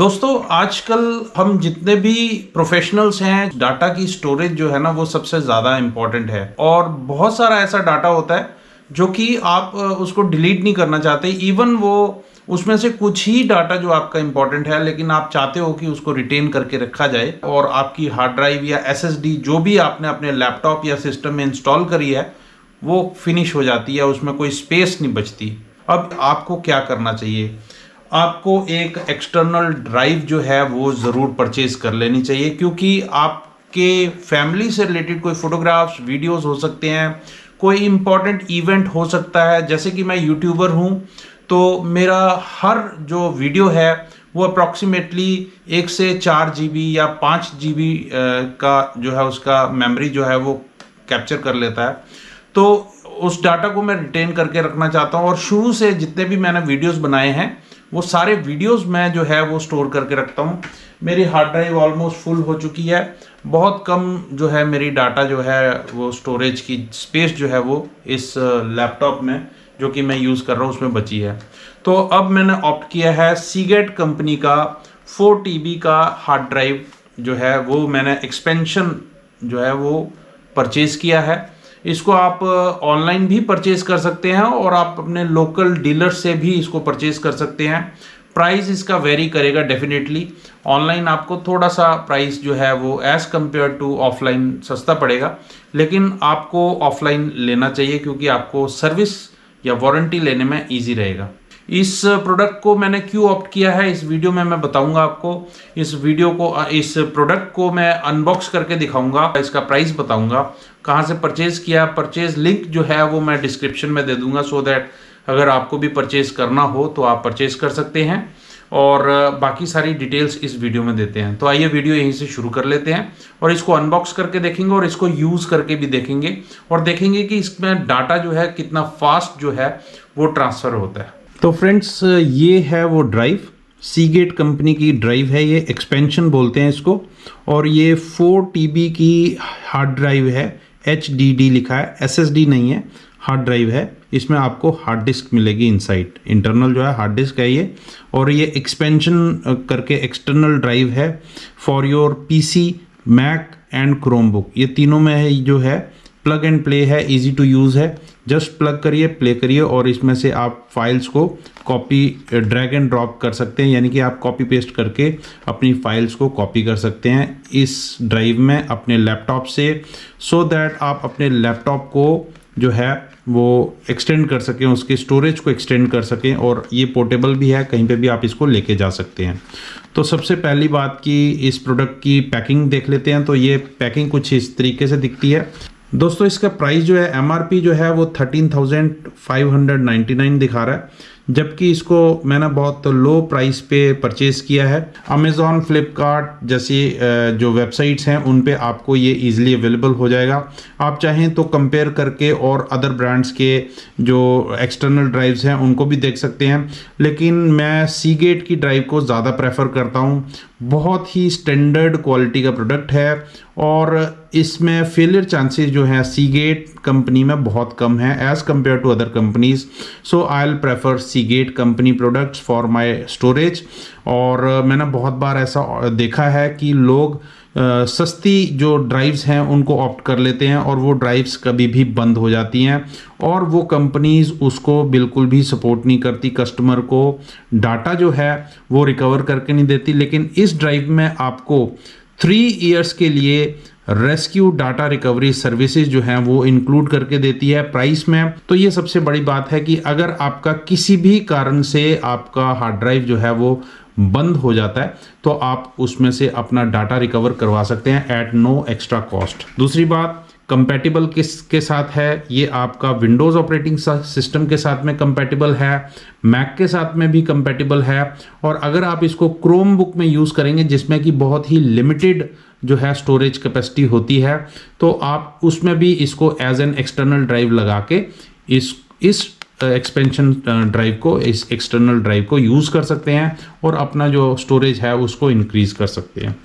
दोस्तों आजकल हम जितने भी प्रोफेशनल्स हैं, डाटा की स्टोरेज जो है ना वो सबसे ज़्यादा इम्पोर्टेंट है। और बहुत सारा ऐसा डाटा होता है जो कि आप उसको डिलीट नहीं करना चाहते। इवन वो उसमें से कुछ ही डाटा जो आपका इम्पोर्टेंट है, लेकिन आप चाहते हो कि उसको रिटेन करके रखा जाए। और आपकी हार्ड ड्राइव या एसएसडी जो भी आपने अपने लैपटॉप या सिस्टम में इंस्टॉल करी है वो फिनिश हो जाती है, उसमें कोई स्पेस नहीं बचती। अब आपको क्या करना चाहिए? आपको एक एक्सटर्नल ड्राइव जो है वो ज़रूर परचेज कर लेनी चाहिए, क्योंकि आपके फैमिली से रिलेटेड कोई फोटोग्राफ्स वीडियोस हो सकते हैं, कोई इम्पॉर्टेंट इवेंट हो सकता है। जैसे कि मैं यूट्यूबर हूँ तो मेरा हर जो वीडियो है वो अप्रॉक्सीमेटली 1 से 4 GB या 5 GB का जो है उसका मेमोरी जो है वो कैप्चर कर लेता है। तो उस डाटा को मैं रिटेन करके रखना चाहता हूँ, और शुरू से जितने भी मैंने वीडियोस बनाए हैं वो सारे वीडियोस मैं जो है वो स्टोर करके रखता हूँ। मेरी हार्ड ड्राइव ऑलमोस्ट फुल हो चुकी है, बहुत कम जो है मेरी डाटा जो है वो स्टोरेज की स्पेस जो है वो इस लैपटॉप में जो कि मैं यूज़ कर रहा हूँ उसमें बची है। तो अब मैंने ऑप्ट किया है सीगेट कंपनी का 4 TB का हार्ड ड्राइव जो है वो मैंने एक्सपेंशन जो है वो परचेज़ किया है। इसको आप ऑनलाइन भी परचेज कर सकते हैं और आप अपने लोकल डीलर से भी इसको परचेज कर सकते हैं। प्राइस इसका वेरी करेगा डेफिनेटली। ऑनलाइन आपको थोड़ा सा प्राइस जो है वो एज़ कम्पेयर टू ऑफलाइन सस्ता पड़ेगा, लेकिन आपको ऑफलाइन लेना चाहिए क्योंकि आपको सर्विस या वारंटी लेने में ईजी रहेगा। इस प्रोडक्ट को मैंने क्यों ऑप्ट किया है इस वीडियो में मैं बताऊंगा आपको। इस प्रोडक्ट को मैं अनबॉक्स करके दिखाऊंगा, इसका प्राइस बताऊंगा, कहाँ से परचेज किया। परचेज लिंक जो है वो मैं डिस्क्रिप्शन में दे दूंगा, सो दैट अगर आपको भी परचेज करना हो तो आप परचेज कर सकते हैं। और बाकी सारी डिटेल्स इस वीडियो में देते हैं। तो आइए वीडियो यहीं से शुरू कर लेते हैं और इसको अनबॉक्स करके देखेंगे और इसको यूज़ करके भी देखेंगे और देखेंगे कि इसमें डाटा जो है कितना फास्ट जो है वो ट्रांसफ़र होता है। तो फ्रेंड्स ये है वो ड्राइव, सीगेट कंपनी की ड्राइव है, ये एक्सपेंशन बोलते हैं इसको। और ये 4 TB की हार्ड ड्राइव है, HDD लिखा है, SSD नहीं है, हार्ड ड्राइव है। इसमें आपको हार्ड डिस्क मिलेगी इनसाइड, इंटरनल जो है हार्ड डिस्क है ये। और ये एक्सपेंशन करके एक्सटर्नल ड्राइव है for your PC, Mac and Chromebook. ये तीनों में है जो है प्लग एंड प्ले है, इजी टू यूज़ है। जस्ट प्लग करिए, प्ले करिए और इसमें से आप फाइल्स को कॉपी ड्रैग एंड ड्रॉप कर सकते हैं, यानी कि आप कॉपी पेस्ट करके अपनी फाइल्स को कॉपी कर सकते हैं इस ड्राइव में अपने लैपटॉप से, सो दैट आप अपने लैपटॉप को जो है वो एक्सटेंड कर सकें, उसके स्टोरेज को एक्सटेंड कर सकें। और ये पोर्टेबल भी है, कहीं पे भी आप इसको लेके जा सकते हैं। तो सबसे पहली बात कि इस प्रोडक्ट की पैकिंग देख लेते हैं। तो ये पैकिंग कुछ इस तरीके से दिखती है। दोस्तों इसका प्राइस जो है MRP जो है वो 13,599 दिखा रहा है, जबकि इसको मैंने बहुत लो प्राइस पे परचेज़ किया है। अमेज़ॉन, फ्लिपकार्ट जैसी जो वेबसाइट्स हैं उन पे आपको ये इजीली अवेलेबल हो जाएगा। आप चाहें तो कंपेयर करके और अदर ब्रांड्स के जो एक्सटर्नल ड्राइव्स हैं उनको भी देख सकते हैं, लेकिन मैं सीगेट की ड्राइव को ज़्यादा प्रेफर करता हूँ। बहुत ही स्टैंडर्ड क्वालिटी का प्रोडक्ट है और इसमें फेलियर चांसेस जो हैं सीगेट कंपनी में बहुत कम है as compare to other companies. So I will prefer Seagate company products for my storage. और मैंने बहुत बार ऐसा देखा है कि लोग सस्ती जो ड्राइव्स हैं उनको ऑप्ट कर लेते हैं और वो ड्राइव्स कभी भी बंद हो जाती हैं और वो कंपनीज उसको बिल्कुल भी सपोर्ट नहीं करती, कस्टमर को डाटा जो है वो रिकवर करके नहीं देती। लेकिन इस ड्राइव में आपको 3 इयर्स के लिए रेस्क्यू डाटा रिकवरी सर्विसेज जो हैं वो इंक्लूड करके देती है प्राइस में। तो ये सबसे बड़ी बात है कि अगर आपका किसी भी कारण से आपका हार्ड ड्राइव जो है वो बंद हो जाता है तो आप उसमें से अपना डाटा रिकवर करवा सकते हैं एट नो एक्स्ट्रा कॉस्ट। दूसरी बात, कंपैटिबल किसके साथ है? ये आपका विंडोज़ ऑपरेटिंग सिस्टम के साथ में कंपैटिबल है, मैक के साथ में भी कंपैटिबल है। और अगर आप इसको क्रोम बुक में यूज़ करेंगे जिसमें कि बहुत ही लिमिटेड जो है स्टोरेज कैपेसिटी होती है, तो आप उसमें भी इसको एज एन एक्सटर्नल ड्राइव लगा के इस एक्सपेंशन ड्राइव को, इस एक्सटर्नल ड्राइव को यूज़ कर सकते हैं और अपना जो स्टोरेज है उसको इंक्रीज़ कर सकते हैं।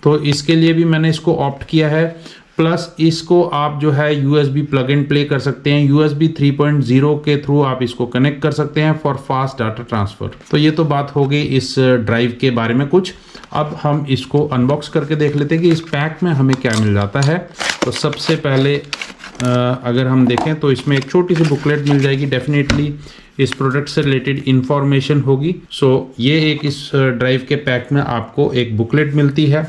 तो इसके लिए भी मैंने इसको ऑप्ट किया है। प्लस इसको आप जो है USB प्लग एंड प्ले कर सकते हैं। USB 3.0 के थ्रू आप इसको कनेक्ट कर सकते हैं फॉर फास्ट डाटा ट्रांसफ़र। तो ये तो बात हो गई इस ड्राइव के बारे में कुछ। अब हम इसको अनबॉक्स करके देख लेते हैं कि इस पैक में हमें क्या मिल जाता है। तो सबसे पहले अगर हम देखें तो इसमें एक छोटी सी बुकलेट मिल जाएगी, डेफिनेटली इस प्रोडक्ट से रिलेटेड इंफॉर्मेशन होगी। सो ये एक इस ड्राइव के पैक में आपको एक बुकलेट मिलती है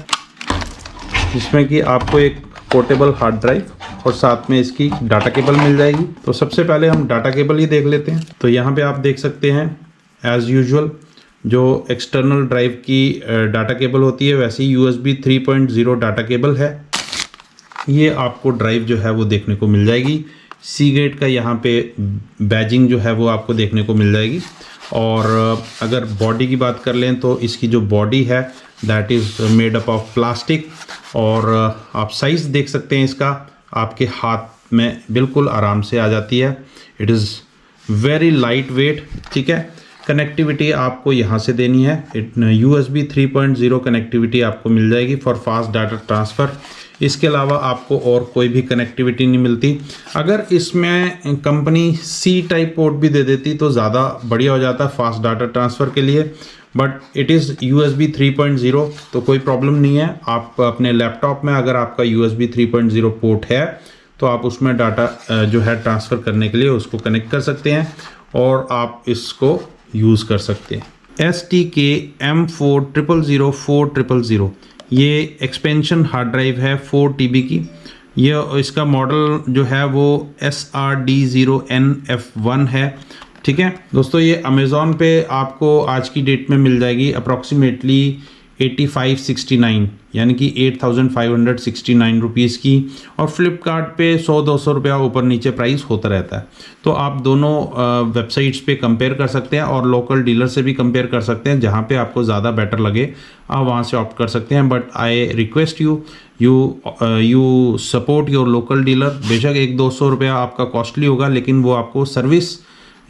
जिसमें कि आपको एक पोर्टेबल हार्ड ड्राइव और साथ में इसकी डाटा केबल मिल जाएगी। तो सबसे पहले हम डाटा केबल ही देख लेते हैं। तो यहाँ पे आप देख सकते हैं एज़ यूजुअल जो एक्सटर्नल ड्राइव की डाटा केबल होती है वैसे ही USB 3.0 डाटा केबल है। ये आपको ड्राइव जो है वो देखने को मिल जाएगी। सीगेट का यहाँ पे बैजिंग जो है वो आपको देखने को मिल जाएगी। और अगर बॉडी की बात कर लें तो इसकी जो बॉडी है that is made up of plastic. और आप साइज़ देख सकते हैं इसका, आपके हाथ में बिल्कुल आराम से आ जाती है। It is very light weight, ठीक है। कनेक्टिविटी आपको यहाँ से देनी है। USB 3.0 कनेक्टिविटी आपको मिल जाएगी फॉर फास्ट डाटा ट्रांसफ़र। इसके अलावा आपको और कोई भी कनेक्टिविटी नहीं मिलती। अगर इसमें कंपनी C टाइप पोर्ट भी दे देती तो ज़्यादा बढ़िया हो जाता फास्ट डाटा ट्रांसफ़र के लिए, बट इट इज़ USB 3.0 तो कोई प्रॉब्लम नहीं है। आप अपने लैपटॉप में अगर आपका USB 3.0 पोर्ट है तो आप उसमें डाटा जो है ट्रांसफ़र करने के लिए उसको कनेक्ट कर सकते हैं और आप इसको यूज़ कर सकते हैं। STK M4000400 ये एक्सपेंशन हार्ड ड्राइव है 4 TB की। ये इसका मॉडल जो है वो SRD0NF1 है, ठीक है दोस्तों। ये अमेज़ॉन पे आपको आज की डेट में मिल जाएगी अप्रॉक्सीमेटली 8569 यानी कि 8569 रुपीज़ की। और फ्लिपकार्ट पे 100-200 रुपया ऊपर नीचे प्राइस होता रहता है। तो आप दोनों वेबसाइट्स पे कंपेयर कर सकते हैं और लोकल डीलर से भी कंपेयर कर सकते हैं। जहाँ पे आपको ज़्यादा बेटर लगे आप वहाँ से ऑप्ट कर सकते हैं। But I request you support your local dealer. बेशक 100-200 रुपया आपका कॉस्टली होगा लेकिन वो आपको सर्विस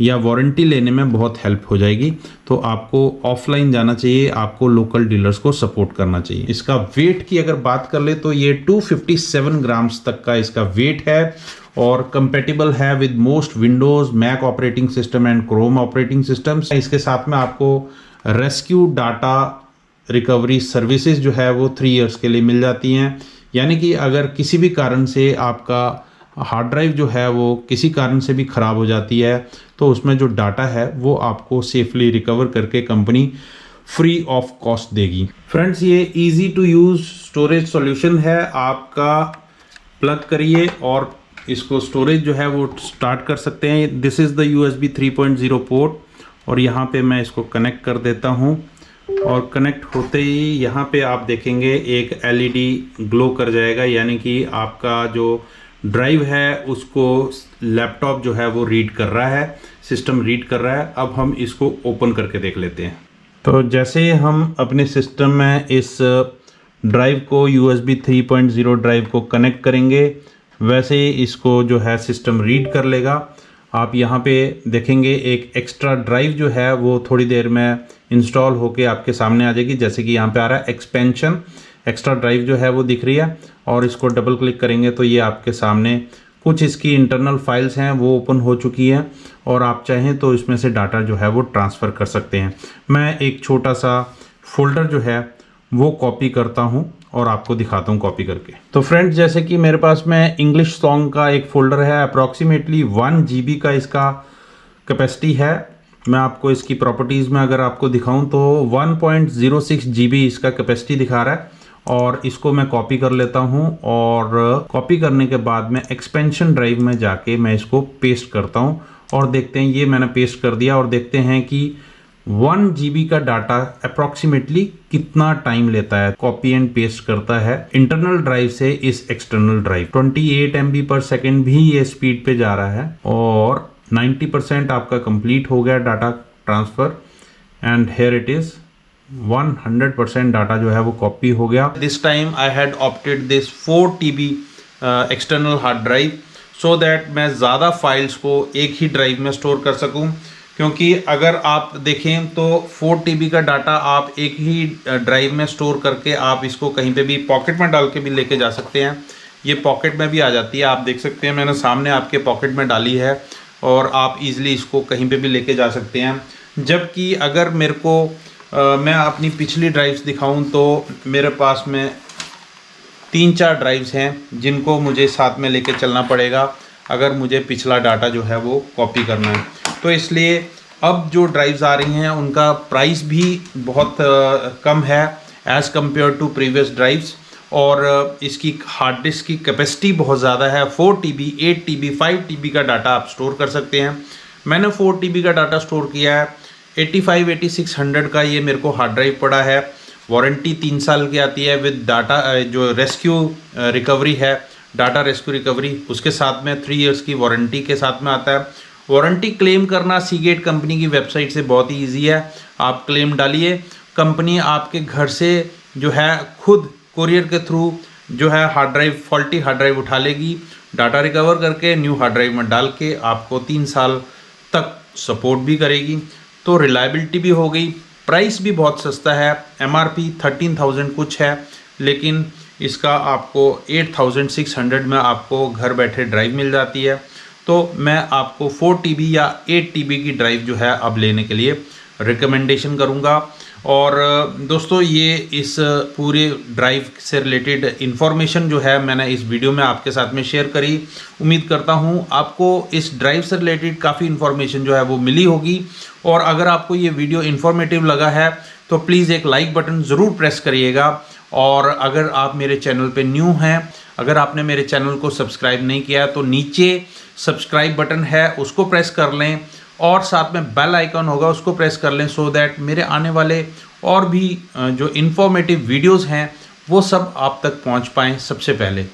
या वारंटी लेने में बहुत हेल्प हो जाएगी। तो आपको ऑफलाइन जाना चाहिए, आपको लोकल डीलर्स को सपोर्ट करना चाहिए। इसका वेट की अगर बात कर ले तो ये 257 ग्राम्स तक का इसका वेट है और कंपेटिबल है with most Windows, Mac operating system and Chrome operating systems. इसके साथ में आपको रेस्क्यू डाटा रिकवरी सर्विसेज जो है वो 3 ईयर्स के लिए मिल जाती हैं। यानी कि अगर किसी भी कारण से आपका हार्ड ड्राइव जो है वो किसी कारण से भी ख़राब हो जाती है तो उसमें जो डाटा है वो आपको सेफली रिकवर करके कंपनी फ्री ऑफ कॉस्ट देगी। फ्रेंड्स ये easy to use storage solution है। आपका प्लग करिए और इसको स्टोरेज जो है वो स्टार्ट कर सकते हैं। This is the USB 3.0 port और यहाँ पे मैं इसको कनेक्ट कर देता हूँ और कनेक्ट होते ही यहाँ पे आप देखेंगे एक LED ग्लो कर जाएगा, यानी कि आपका जो ड्राइव है उसको लैपटॉप जो है वो रीड कर रहा है, सिस्टम रीड कर रहा है। अब हम इसको ओपन करके देख लेते हैं। तो जैसे हम अपने सिस्टम में इस ड्राइव को USB 3.0 ड्राइव को कनेक्ट करेंगे वैसे ही इसको जो है सिस्टम रीड कर लेगा। आप यहाँ पे देखेंगे एक एक्स्ट्रा ड्राइव जो है वो थोड़ी देर में इंस्टॉल होके आपके सामने आ जाएगी। जैसे कि यहाँ पे आ रहा है एक्सपेंशन एक्स्ट्रा ड्राइव जो है वो दिख रही है और इसको डबल क्लिक करेंगे तो ये आपके सामने कुछ इसकी इंटरनल फाइल्स हैं वो ओपन हो चुकी हैं और आप चाहें तो इसमें से डाटा जो है वो ट्रांसफ़र कर सकते हैं। मैं एक छोटा सा फोल्डर जो है वो कॉपी करता हूं और आपको दिखाता हूं कॉपी करके। तो फ्रेंड्स जैसे कि मेरे पास में इंग्लिश सॉन्ग का एक फ़ोल्डर है, अप्रॉक्सीमेटली 1 GB का इसका कैपेसिटी है। मैं आपको इसकी प्रॉपर्टीज़ में अगर आपको दिखाऊं तो 1.06 GB इसका कैपेसिटी दिखा रहा है और इसको मैं कॉपी कर लेता हूं और कॉपी करने के बाद में एक्सपेंशन ड्राइव में जाके मैं इसको पेस्ट करता हूं और देखते हैं। ये मैंने पेस्ट कर दिया और देखते हैं कि 1 GB का डाटा अप्रॉक्सीमेटली कितना टाइम लेता है, कॉपी एंड पेस्ट करता है इंटरनल ड्राइव से इस एक्सटर्नल ड्राइव। 28 MB पर सेकेंड भी ये स्पीड पे जा रहा है और 90% आपका कंप्लीट हो गया data transfer and here it is 100% data जो है वो कॉपी हो गया। This time I had opted this 4 TB external hard drive so that मैं ज़्यादा फाइल्स को एक ही ड्राइव में स्टोर कर सकूं, क्योंकि अगर आप देखें तो 4 TB का डाटा आप एक ही ड्राइव में स्टोर करके आप इसको कहीं पे भी पॉकेट में डाल के भी लेके जा सकते हैं ये पॉकेट में भी आ जाती है, आप देख सकते हैं मैंने सामने आपके पॉकेट में डाली है और आप इजीली इसको कहीं पे भी लेके जा सकते हैं। जबकि अगर मेरे को मैं अपनी पिछली ड्राइव्स दिखाऊं तो मेरे पास में 3-4 ड्राइव्स हैं जिनको मुझे साथ में लेके चलना पड़ेगा अगर मुझे पिछला डाटा जो है वो कॉपी करना है। तो इसलिए अब जो ड्राइव्स आ रही हैं उनका प्राइस भी बहुत कम है as compare to previous drives, और इसकी हार्ड डिस्क की कैपेसिटी बहुत ज़्यादा है। 4 TB, 8 TB, 5 TB का डाटा आप स्टोर कर सकते हैं। मैंने 4 TB का डाटा स्टोर किया है। 85-8600 का ये मेरे को हार्ड ड्राइव पड़ा है। वारंटी 3 साल की आती है विद डाटा जो रेस्क्यू रिकवरी है, डाटा रेस्क्यू रिकवरी, उसके साथ में 3 इयर्स की वारंटी के साथ में आता है। वारंटी क्लेम करना सीगेट कंपनी की वेबसाइट से बहुत ही ईजी है, आप क्लेम डालिए, कंपनी आपके घर से जो है खुद कोरियर के थ्रू जो है hard drive, faulty hard drive उठा लेगी, डाटा रिकवर करके न्यू हार्ड ड्राइव में डाल के आपको 3 साल तक सपोर्ट भी करेगी। तो रिलायबिलिटी भी हो गई, प्राइस भी बहुत सस्ता है, MRP 13,000 कुछ है, लेकिन इसका आपको 8,600 में आपको घर बैठे ड्राइव मिल जाती है। तो मैं आपको 4 TB या 8 TB की ड्राइव जो है अब लेने के लिए रिकमेंडेशन करूँगा। और दोस्तों ये इस पूरे ड्राइव से रिलेटेड इन्फॉर्मेशन जो है मैंने इस वीडियो में आपके साथ में शेयर करी। उम्मीद करता हूँ आपको इस ड्राइव से रिलेटेड काफ़ी इन्फॉर्मेशन जो है वो मिली होगी, और अगर आपको ये वीडियो इन्फॉर्मेटिव लगा है तो प्लीज़ एक लाइक बटन ज़रूर प्रेस करिएगा। और अगर आप मेरे चैनल पे न्यू हैं, अगर आपने मेरे चैनल को सब्सक्राइब नहीं किया तो नीचे सब्सक्राइब बटन है उसको प्रेस कर लें, और साथ में बेल आइकन होगा उसको प्रेस कर लें, सो दैट मेरे आने वाले और भी जो इन्फॉर्मेटिव वीडियोस हैं वो सब आप तक पहुंच पाएँ सबसे पहले।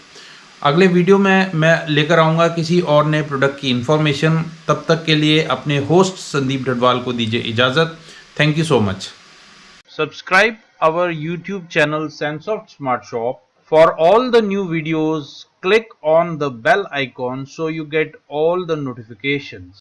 अगले वीडियो में मैं लेकर आऊँगा किसी और नए प्रोडक्ट की इन्फॉर्मेशन। तब तक के लिए अपने होस्ट संदीप डडवाल को दीजिए इजाज़त। Thank you so much. Subscribe our YouTube channel Sensoft smart shop for all the new videos. Click on the bell icon so you get all the notifications.